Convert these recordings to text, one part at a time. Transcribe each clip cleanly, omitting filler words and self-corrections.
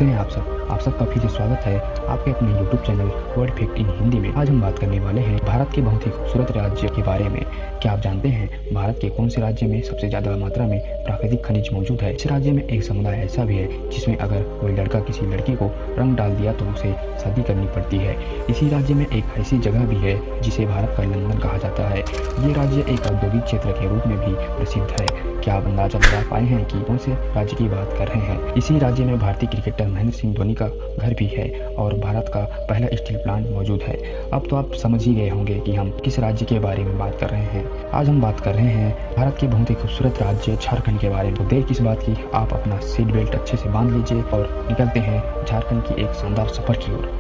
कैसे हैं आप सब? आप सबका फिर से स्वागत है आपके अपने YouTube channel world fact in Hindi में। आज हम बात करने वाले हैं भारत के बहुत ही खूबसूरत राज्य के बारे में। क्या आप जानते हैं भारत के कौन से राज्य में सबसे ज़्यादा मात्रा में प्राकृतिक खनिज मौजूद है? इस राज्य में एक समुदाय ऐसा भी है जिसमें अगर कोई लड़का किसी लड़की को रंग डाल दिया तो उसे शादी करनी पड़ती है। इसी राज्य में एक ऐसी जगह भी है जिसे भारत का लंदन कहा जाता है। ये राज्य एक औद्योगिक क्षेत्र के रूप में भी प्रसिद्ध है। क्या आप अंदाजा लगा पाए हैं कि कौन से राज्य की बात कर रहे हैं? इसी राज्य में भारतीय क्रिकेटर महेंद्र सिंह धोनी का घर भी है और भारत का पहला स्टील प्लांट मौजूद है। अब तो आप समझ ही गए होंगे कि हम किस राज्य के बारे में बात कर रहे हैं। आज हम बात कर रहे हैं भारत के बहुत ही खूबसूरत राज्य झारखंड के बारे में। तो देर किस बात की, आप अपना सीट बेल्ट अच्छे से बांध लीजिए और निकलते हैं झारखंड की एक शानदार सफर की ओर।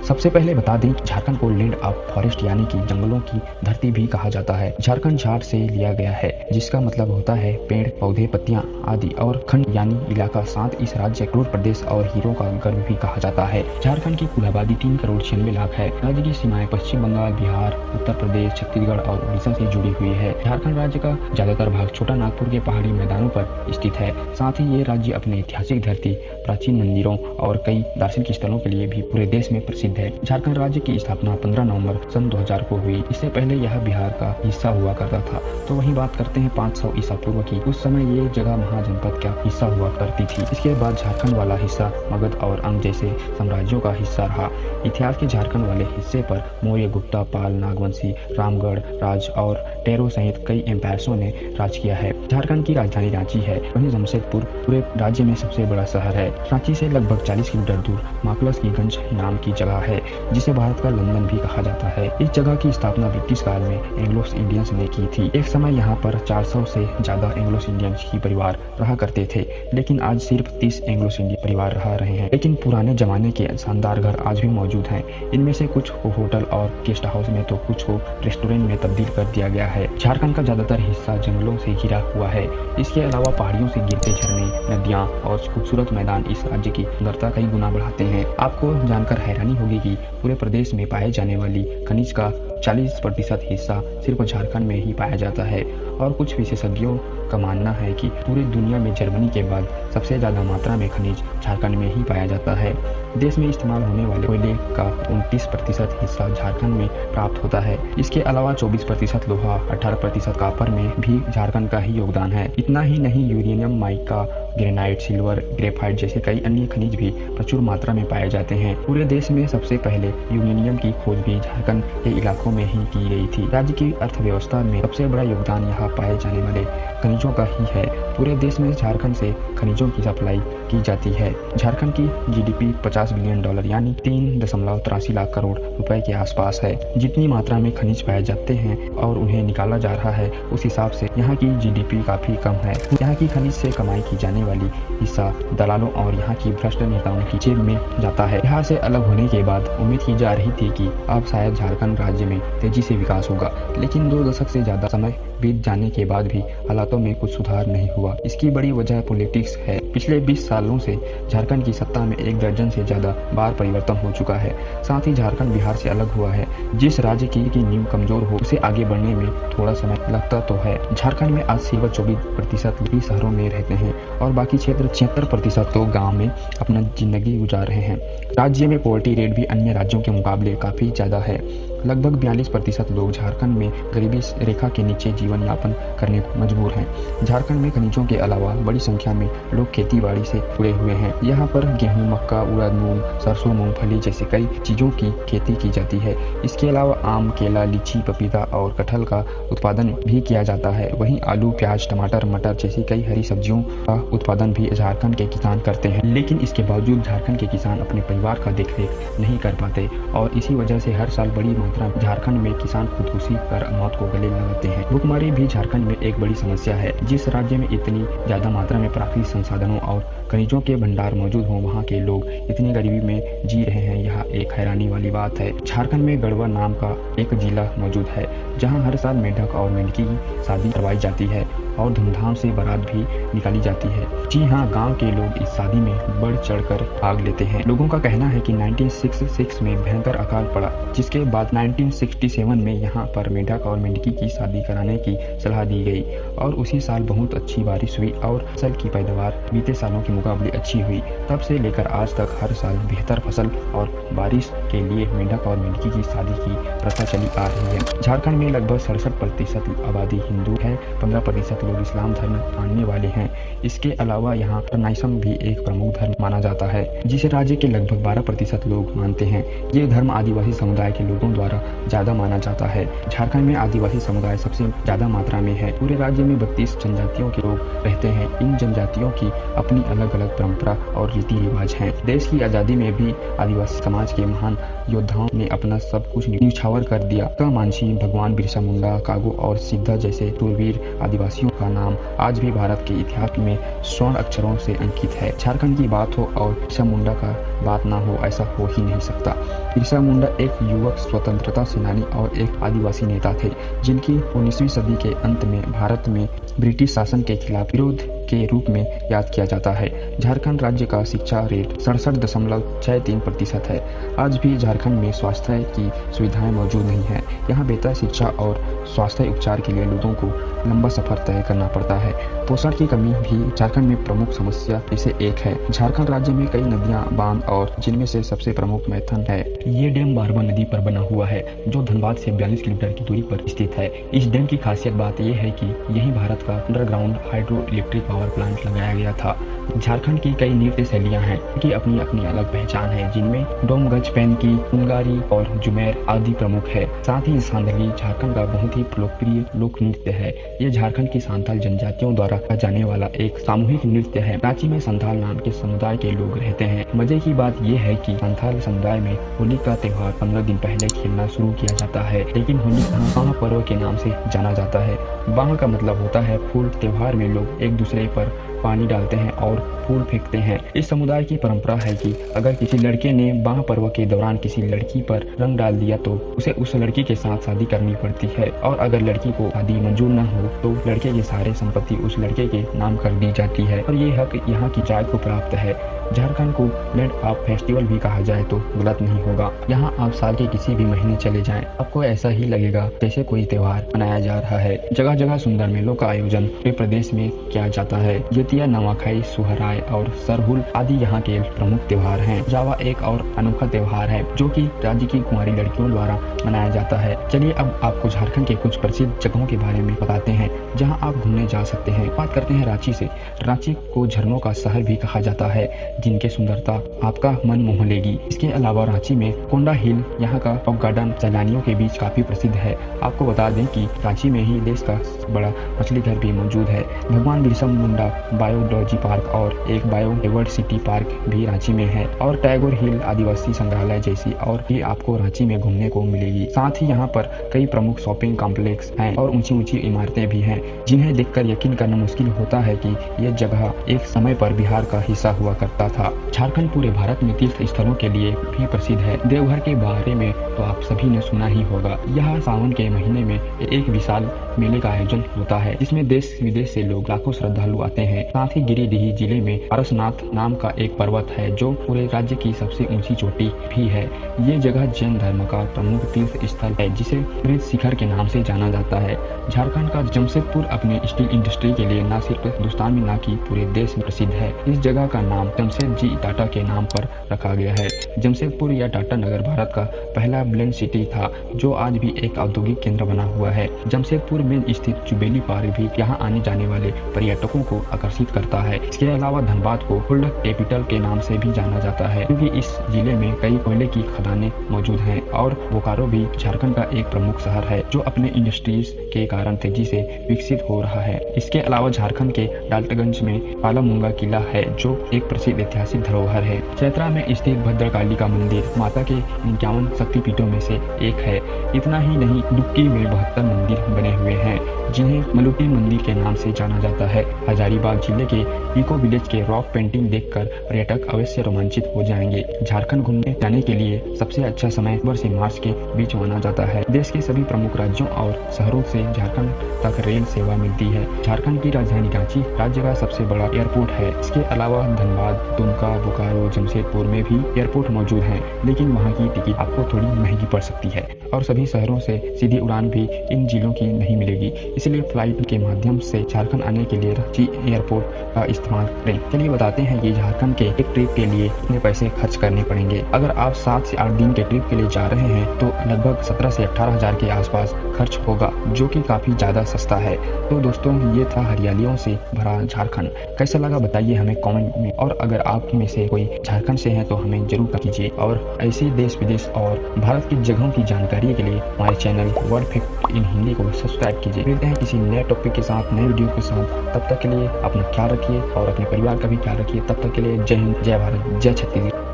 सबसे पहले बता दें झारखंड को लैंड ऑफ फॉरेस्ट यानी कि जंगलों की धरती भी कहा जाता है। झारखंड झाड़ से लिया गया है जिसका मतलब होता है पेड़, पौधे, पत्तियां आदि, और खंड यानी इलाका। साथ इस राज्य करोड़ प्रदेश और हीरो का गर्व भी कहा जाता है। झारखंड की कुल आबादी 3,96,00,000 है। राज्य की सीमाएं पश्चिम बंगाल, बिहार, उत्तर प्रदेश, छत्तीसगढ़ और उड़ीसा से जुड़ी हुई है। झारखंड राज्य का ज्यादातर भाग छोटा नागपुर के पहाड़ी मैदानों पर स्थित है। साथ ही ये राज्य अपने ऐतिहासिक धरती, प्राचीन मंदिरों और कई दार्शनिक स्थलों के लिए भी पूरे देश में प्रसिद्ध है। झारखंड राज्य की स्थापना 15 नवंबर सन 2000 को हुई। इससे पहले यह बिहार का हिस्सा हुआ करता था। तो वहीं बात करते हैं 500 ईसा पूर्व की। उस समय ये जगह महाजनपद का हिस्सा हुआ करती थी। इसके बाद झारखंड वाला हिस्सा मगध और अंग जैसे साम्राज्यों का हिस्सा रहा। इतिहास के झारखंड वाले हिस्से पर मौर्य, गुप्ता, पाल, नागवंशी, रामगढ़ राज और टेरो सहित कई एम्पायर्सों ने राज किया है। झारखंड की राजधानी रांची है। वहीं जमशेदपुर पूरे राज्य में सबसे बड़ा शहर है। रांची से लगभग 40 किलोमीटर दूर माकलस की गंज नाम की जगह है जिसे भारत का लंदन भी कहा जाता है। इस जगह की स्थापना ब्रिटिश काल में एंग्लो इंडियंस ने की थी। एक समय यहाँ पर 400 से ज्यादा एंग्लो इंडियंस ही परिवार रहा करते थे, लेकिन आज सिर्फ 30 एंग्लो इंडियन परिवार रह रहे हैं। लेकिन पुराने जमाने के शानदार घर आज भी मौजूद हैं। इनमें से कुछ को होटल और गेस्ट हाउस में तो कुछ को रेस्टोरेंट में तब्दील कर दिया गया है। झारखंड का ज्यादातर हिस्सा जंगलों से घिरा हुआ है। इसके अलावा पहाड़ियों से गिरते झरने, नदियाँ और खूबसूरत मैदान इस राज्य की सुंदरता कई गुना बढ़ाते हैं। आपको जानकर हैरानी होगी कि पूरे प्रदेश में पाए जाने वाली खनिज का 40% हिस्सा सिर्फ झारखंड में ही पाया जाता है। और कुछ विशेषज्ञों का मानना है कि पूरी दुनिया में जर्मनी के बाद सबसे ज्यादा मात्रा में खनिज झारखंड में ही पाया जाता है। देश में इस्तेमाल होने वाले कोयले का 29% हिस्सा झारखंड में प्राप्त होता है। इसके अलावा 24% लोहा, 18% कॉपर में भी झारखंड का ही योगदान है। इतना ही नहीं, uranium, mica, granite, silver, graphite जैसे कई अन्य खनिज भी प्रचुर मात्रा में पाए जाते हैं। पूरे देश में सबसे पहले यूरेनियम की खोज भी झारखंड के इलाकों में ही की गई थी। राज्य की अर्थव्यवस्था में सबसे बड़ा योगदान यहाँ पाए जाने वाले खनिजों का ही है। पूरे देश में झारखंड से खनिजों की सप्लाई की जाती है। झारखंड की जीडीपी $50 बिलियन यानी 3.83 लाख करोड़ रुपए के आसपास है। जितनी मात्रा में खनिज पाए जाते हैं और उन्हें निकाला जा रहा है, उस हिसाब से यहाँ की जीडीपी काफी कम है। यहाँ की खनिज से कमाई की जाने वाली हिस्सा दलालों और यहाँ की भ्रष्ट नेताओं की जेब में जाता है। बिहार से अलग होने के बाद उम्मीद की जा रही थी कि अब शायद झारखंड राज्य में तेजी से विकास होगा, लेकिन 2 दशक से ज्यादा समय बीत जाने के बाद भी हालातों में कुछ सुधार नहीं हुआ। इसकी बड़ी वजह पॉलिटिक्स है। पिछले 20 सालों से झारखंड की सत्ता में 1 दर्जन से ज्यादा बार परिवर्तन हो चुका है। साथ ही झारखंड बिहार से अलग हुआ है। जिस राज्य की नींव कमजोर हो उसे आगे बढ़ने में थोड़ा समय लगता तो है। झारखंड में आज सिर्फ 24% ही शहरों में रहते हैं और बाकी क्षेत्र 76% तो गाँव में अपना जिंदगी गुजार रहे हैं। राज्य में पॉवर्टी रेट भी अन्य राज्यों के मुकाबले काफी ज्यादा है। लगभग 42% लोग झारखंड में गरीबी रेखा के नीचे जीवन यापन करने को मजबूर हैं। झारखंड में खनिजों के अलावा बड़ी संख्या में लोग खेती बाड़ी से जुड़े हुए हैं। यहाँ पर गेहूं, मक्का, उड़द, मूंग, सरसों, मूंगफली जैसे कई चीजों की खेती की जाती है। इसके अलावा आम, केला, लीची, पपीता और कटहल का उत्पादन भी किया जाता है। वहीं आलू, प्याज, टमाटर, मटर जैसी कई हरी सब्जियों का उत्पादन भी झारखंड के किसान करते हैं। लेकिन इसके बावजूद झारखंड के किसान अपने परिवार का देखरेख नहीं कर पाते और इसी वजह से हर साल बड़ी झारखंड में किसान खुदकुशी कर मौत को गले लगाते हैं। भूखमरी भी झारखंड में एक बड़ी समस्या है। जिस राज्य में इतनी ज्यादा मात्रा में प्राकृतिक संसाधनों और खनिजों के भंडार मौजूद हों, वहाँ के लोग इतनी गरीबी में जी रहे हैं, यह एक हैरानी वाली बात है। झारखंड में गढ़वा नाम का एक जिला मौजूद है जहाँ हर साल मेंढक और मेंढकी की शादी करवाई जाती है और धूमधाम से बारात भी निकाली जाती है। जी हाँ, गांव के लोग इस शादी में बढ़ चढ़कर भाग लेते हैं। लोगों का कहना है कि 1966 में भयंकर अकाल पड़ा, जिसके बाद 1967 में यहाँ पर मेंढक और मेंढकी की शादी कराने की सलाह दी गई और उसी साल बहुत अच्छी बारिश हुई और फसल की पैदावार बीते सालों के मुकाबले अच्छी हुई। तब से लेकर आज तक हर साल बेहतर फसल और बारिश के लिए मेंढक और मेंढकी की शादी की प्रथा चली आ रही है। झारखंड में लगभग 67% आबादी हिंदू है, 15% लोग इस्लाम धर्म मानने वाले हैं। इसके अलावा यहाँ नाइसम भी एक प्रमुख धर्म माना जाता है, जिसे राज्य के लगभग 12% लोग मानते हैं। ये धर्म आदिवासी समुदाय के लोगों द्वारा ज्यादा माना जाता है। झारखंड में आदिवासी समुदाय सबसे ज्यादा मात्रा में है। पूरे राज्य में 32 जनजातियों के लोग रहते हैं। इन जनजातियों की अपनी अलग अलग परंपरा और रीति रिवाज हैं। देश की आजादी में भी आदिवासी समाज के महान योद्धाओं ने अपना सब कुछ न्यौछावर कर दिया। मांझी, भगवान बिरसा मुंडा, कागो और सिद्धा जैसे शूरवीर आदिवासियों का नाम आज भी भारत के इतिहास में स्वर्ण अक्षरों से अंकित है। झारखंड की बात हो और बिरसा मुंडा का बात ना हो, ऐसा हो ही नहीं सकता। बिरसा मुंडा एक युवक स्वतंत्रता सेनानी और एक आदिवासी नेता थे, जिनकी 19वीं सदी के अंत में भारत में ब्रिटिश शासन के खिलाफ विरोध के रूप में याद किया जाता है। झारखंड राज्य का शिक्षा रेट 67.63% है। आज भी झारखंड में स्वास्थ्य की सुविधाएं मौजूद नहीं है। यहाँ बेहतर शिक्षा और स्वास्थ्य उपचार के लिए लोगों को लंबा सफर तय करना पड़ता है। पोषण की कमी भी झारखंड में प्रमुख समस्या में से एक है। झारखंड राज्य में कई नदियां, बांध और जिनमें से सबसे प्रमुख मैथन है। ये डैम बारवा नदी पर बना हुआ है, जो धनबाद से 42 किलोमीटर की दूरी पर स्थित है। इस डैम की खासियत बात यह है कि यही भारत का underground hydro electric power plant लगाया गया था। झारखंड की कई नृत्य शैलियां हैं, की अपनी अपनी अलग पहचान है, जिनमें डोमगज, पैनकी, फुलगारी और जुमेर आदि प्रमुख है। साथ ही सांदली झारखंड का बहुत ही लोकप्रिय लोक नृत्य है। ये झारखंड की सांथाल जनजातियों द्वारा किया जाने वाला एक सामूहिक नृत्य है। रांची में संथाल नाम के समुदाय के लोग रहते हैं। मजे की बात यह है कि संथाल समुदाय में होली का त्योहार 15 दिन पहले खेलना शुरू किया जाता है, लेकिन होली बाह पर्व के नाम से जाना जाता है। बाह का मतलब होता है फूल। त्योहार में लोग एक दूसरे पर पानी डालते हैं और फूल फेंकते हैं। इस समुदाय की परंपरा है कि अगर किसी लड़के ने बाह पर्व के दौरान किसी लड़की पर रंग डाल दिया तो उसे उस लड़की के साथ शादी करनी पड़ती है, और अगर लड़की को शादी मंजूर न हो तो लड़के की सारी संपत्ति उस लड़के के नाम कर दी जाती है, और ये हक यहाँ की जात को प्राप्त है। झारखंड को लैंड ऑफ फेस्टिवल भी कहा जाए तो गलत नहीं होगा। यहाँ आप साल के किसी भी महीने चले जाएं, आपको ऐसा ही लगेगा जैसे कोई त्योहार मनाया जा रहा है। जगह जगह सुंदर मेलों का आयोजन पूरे प्रदेश में किया जाता है। ज्योतिया, नवाखाई, सुहराय और सरहुल आदि यहाँ के प्रमुख त्योहार हैं। जावा एक और अनोखा त्योहार है जो कि राज्य की कुंवारी लड़कियों द्वारा मनाया जाता है। चलिए अब आपको झारखंड के कुछ प्रसिद्ध जगहों के बारे में बताते हैं जहाँ आप घूमने जा सकते हैं। बात करते हैं रांची से। रांची को झरनों का शहर भी कहा जाता है, जिनके सुंदरता आपका मन मोह लेगी। इसके अलावा रांची में कोंडा हिल यहाँ का रॉक गार्डन सैलानियों के बीच काफी प्रसिद्ध है। आपको बता दें कि रांची में ही देश का बड़ा मछली घर भी मौजूद है। भगवान बिरसा मुंडा बायोलॉजी पार्क और एक बायोडाइवर्सिटी पार्क भी रांची में है, और टैगोर हिल आदिवासी संग्रहालय जैसी और भी आपको रांची में घूमने को मिलेगी। साथ ही यहाँ पर कई प्रमुख शॉपिंग कॉम्प्लेक्स हैं और ऊंची ऊंची इमारतें भी हैं, जिन्हें देखकर यकीन करना मुश्किल होता है कि यह जगह एक समय पर बिहार का हिस्सा हुआ करता था। झारखंड पूरे भारत में तीर्थ स्थलों के लिए भी प्रसिद्ध है। देवघर के बारे में तो आप सभी ने सुना ही होगा। यह सावन के महीने में एक विशाल मेले का आयोजन होता है, जिसमें देश विदेश से लोग लाखों श्रद्धालु आते हैं। साथ ही गिरिडीह जिले में पारसनाथ नाम का एक पर्वत है, जो पूरे राज्य की सबसे ऊंची चोटी भी है। ये जगह जैन धर्म का प्रमुख तीर्थ स्थल है, जिसे मृत शिखर के नाम से जाना जाता है। झारखंड का जमशेदपुर अपने स्टील इंडस्ट्री के लिए न सिर्फ हिंदुस्तान में न कि पूरे देश में प्रसिद्ध है। इस जगह का नाम जमशेद जी टाटा के नाम पर रखा गया है। जमशेदपुर या टाटा नगर भारत का पहला ब्लेंड सिटी था, जो आज भी एक औद्योगिक केंद्र बना हुआ है। जमशेदपुर में स्थित जुबेली पार्क भी यहाँ आने जाने वाले पर्यटकों को आकर्षित करता है। इसके अलावा धनबाद को गोल्ड कैपिटल के नाम से भी जाना जाता है, क्योंकि इस जिले में कई कोयले की खदानें मौजूद हैं, और बोकारो भी झारखंड का एक प्रमुख शहर है, जो अपने इंडस्ट्रीज के कारण तेजी से विकसित हो रहा है। इसके अलावा झारखंड के डाल्टनगंज में पालामुंगा किला है, जो एक प्रसिद्ध ऐतिहासिक धरोहर है। चैत्रा में स्थित भद्रकाली का मंदिर माता के 51 शक्तिपीठों में से एक है। इतना ही नहीं, डुक्की में 72 मंदिर बने हुए हैं, जिन्हें मलुटी मंदिर के नाम से जाना जाता है। हजारीबाग जिले के इको विलेज के रॉक पेंटिंग देखकर पर्यटक अवश्य रोमांचित हो जाएंगे। झारखंड घूमने जाने के लिए सबसे अच्छा समय अक्टूबर से मार्च के बीच माना जाता है। देश के सभी प्रमुख राज्यों और शहरों से झारखंड तक रेल सेवा मिलती है। झारखंड की राजधानी रांची राज्य का सबसे बड़ा एयरपोर्ट है। इसके अलावा धनबाद, दुमका, बोकारो, जमशेदपुर में भी एयरपोर्ट मौजूद हैं, लेकिन वहाँ की टिकट आपको थोड़ी महंगी पड़ सकती है और सभी शहरों से सीधी उड़ान भी इन जिलों की नहीं मिलेगी। इसलिए फ्लाइट के माध्यम से झारखंड आने के लिए रांची एयरपोर्ट का इस्तेमाल करें। चलिए बताते हैं कि झारखंड के एक ट्रिप के लिए कितने पैसे खर्च करने पड़ेंगे। अगर आप 7 से 8 दिन के ट्रिप के लिए जा रहे हैं तो लगभग 17 से 18 हजार के आसपास खर्च होगा, जो कि काफी ज्यादा सस्ता है। तो दोस्तों, ये था हरियालियों से भरा झारखंड। कैसा लगा बताइए हमें कमेंट में, और अगर आप में से कोई झारखंड से है तो हमें जरूर कीजिए। और ऐसे देश विदेश और भारत की जगहों की जानकारी के लिए हमारे channel word fact in Hindi को सब्सक्राइब कीजिए। मिलते हैं किसी नए टॉपिक के साथ, नए वीडियो के साथ। तब तक के लिए अपना ख्याल रखिए और अपने परिवार का भी ख्याल रखिए। तब तक के लिए जय हिंद, जय भारत, जय छत्तीसगढ़।